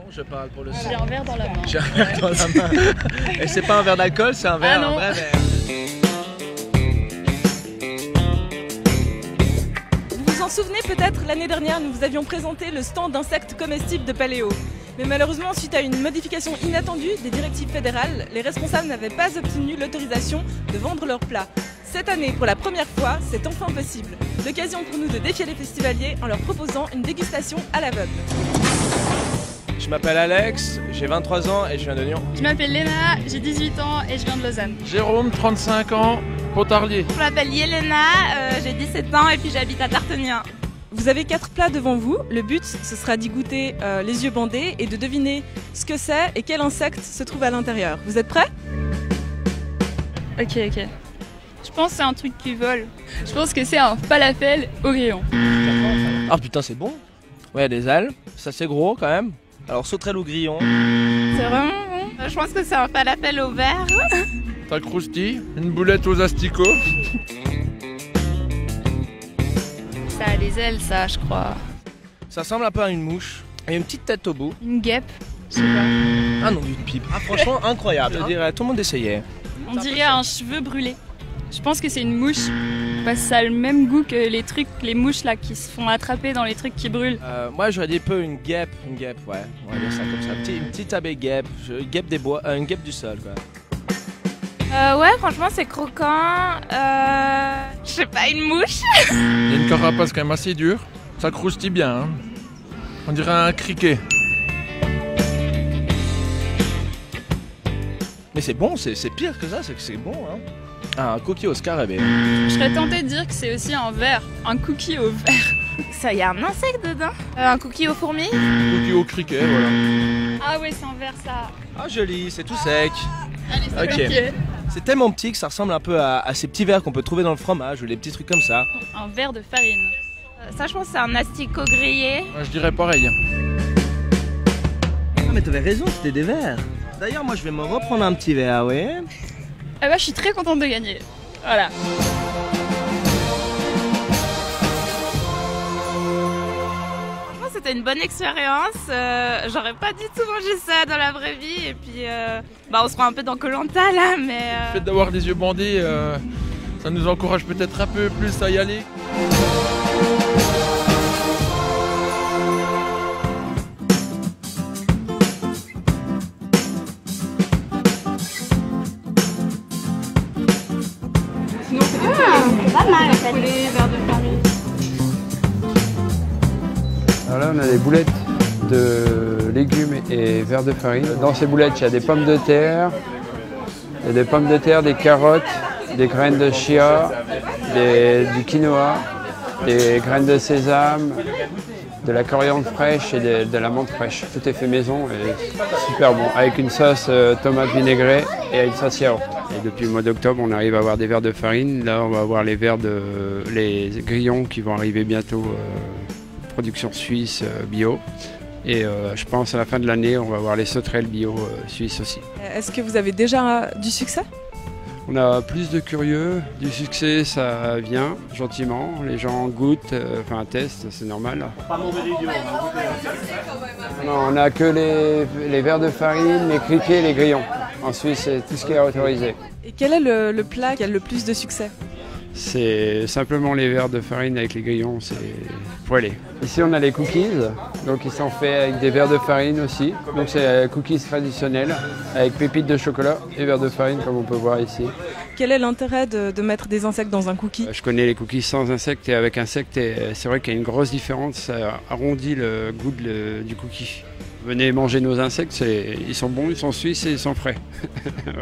Je parle pour le son. J'ai un verre dans la main. J'ai un verre dans la main. Et c'est pas un verre d'alcool, c'est un verre, Ah non. un vrai verre. Vous vous en souvenez peut-être, l'année dernière, nous vous avions présenté le stand d'insectes comestibles de Paléo. Mais malheureusement, suite à une modification inattendue des directives fédérales, les responsables n'avaient pas obtenu l'autorisation de vendre leurs plats. Cette année, pour la première fois, c'est enfin possible. L'occasion pour nous de défier les festivaliers en leur proposant une dégustation à l'aveugle. Je m'appelle Alex, j'ai 23 ans et je viens de Lyon. Je m'appelle Léna, j'ai 18 ans et je viens de Lausanne. Jérôme, 35 ans, Pontarlier. Je m'appelle Yelena, j'ai 17 ans et puis j'habite à Tartenian. Vous avez 4 plats devant vous. Le but, ce sera d'y goûter les yeux bandés et de deviner ce que c'est et quel insecte se trouve à l'intérieur. Vous êtes prêts? Ok. Je pense que c'est un truc qui vole. Je pense que c'est un falafel au grillon. Ah putain, c'est bon. Ouais, il y a des ailes, ça c'est gros quand même. Alors sauterelle au grillon. C'est vraiment bon. Je pense que c'est un falafel au verre. Ça croustille, une boulette aux asticots. Ça a les ailes, ça, je crois. Ça ressemble un peu à une mouche. Il y a une petite tête au bout. Une guêpe, je sais pas. Ah non, une pipe. Ah franchement, incroyable. Je dirais, tout le monde essayait. On dirait un cheveu brûlé. Je pense que c'est une mouche. Parce que ça a le même goût que les mouches là qui se font attraper dans les trucs qui brûlent. Moi j'aurais dit peu une guêpe, ouais. On va dire ça comme ça. Une petite abeille guêpe, guêpe des bois, une guêpe du sol quoi. Ouais, franchement c'est croquant. Je sais pas, une mouche. Il y a une carapace quand même assez dure. Ça croustille bien. Hein. On dirait un criquet. Mais c'est bon, c'est pire que ça, c'est que c'est bon hein. Ah, un cookie au scarabée. Je serais tentée de dire que c'est aussi un verre, un cookie au verre. Ça, y a un insecte dedans. Un cookie aux fourmis. Cookie au criquet, voilà. Ah ouais, c'est un verre ça. Ah joli, c'est tout sec. Allez, c'est Ok. C'est tellement petit que ça ressemble un peu à ces petits verres qu'on peut trouver dans le fromage ou les petits trucs comme ça. Un verre de farine. Ça, je pense que c'est un asticot grillé. Moi, je dirais pareil. Ah mais t'avais raison, c'était des verres. D'ailleurs moi je vais me reprendre un petit verre, oui. Ah bah je suis très contente de gagner. Voilà. Franchement, c'était une bonne expérience. J'aurais pas du tout mangé ça dans la vraie vie. Et puis, on se prend un peu dans Koh-Lanta là, mais. Le fait d'avoir les yeux bandés, ça nous encourage peut-être un peu plus à y aller. Pas mal en fait. Alors là, on a des boulettes de légumes et verres de farine. Dans ces boulettes, il y a des pommes de terre, des carottes, des graines de chia, du quinoa, des graines de sésame, de la coriandre fraîche et de la menthe fraîche. Tout est fait maison et super bon, avec une sauce tomate vinaigrée et une sauce yaourt. Et depuis le mois d'octobre, on arrive à avoir des verres de farine. Là, on va avoir les grillons qui vont arriver bientôt, production suisse bio. Et je pense à la fin de l'année, on va avoir les sauterelles bio suisses aussi. Est-ce que vous avez déjà du succès? On a plus de curieux, du succès ça vient gentiment, les gens goûtent, testent, c'est normal. Non, on n'a que les verres de farine, les criquets et les grillons. En Suisse, c'est tout ce qui est autorisé. Et quel est le plat qui a le plus de succès? C'est simplement les verres de farine avec les grillons, c'est poêlé. Ici on a les cookies, donc ils sont faits avec des verres de farine aussi. Donc c'est cookies traditionnels avec pépites de chocolat et verres de farine comme on peut voir ici. Quel est l'intérêt de mettre des insectes dans un cookie? Je connais les cookies sans insectes et avec insectes, et c'est vrai qu'il y a une grosse différence, ça arrondit le goût du cookie. Venez manger nos insectes, ils sont bons, ils sont suisses et ils sont frais. Voilà.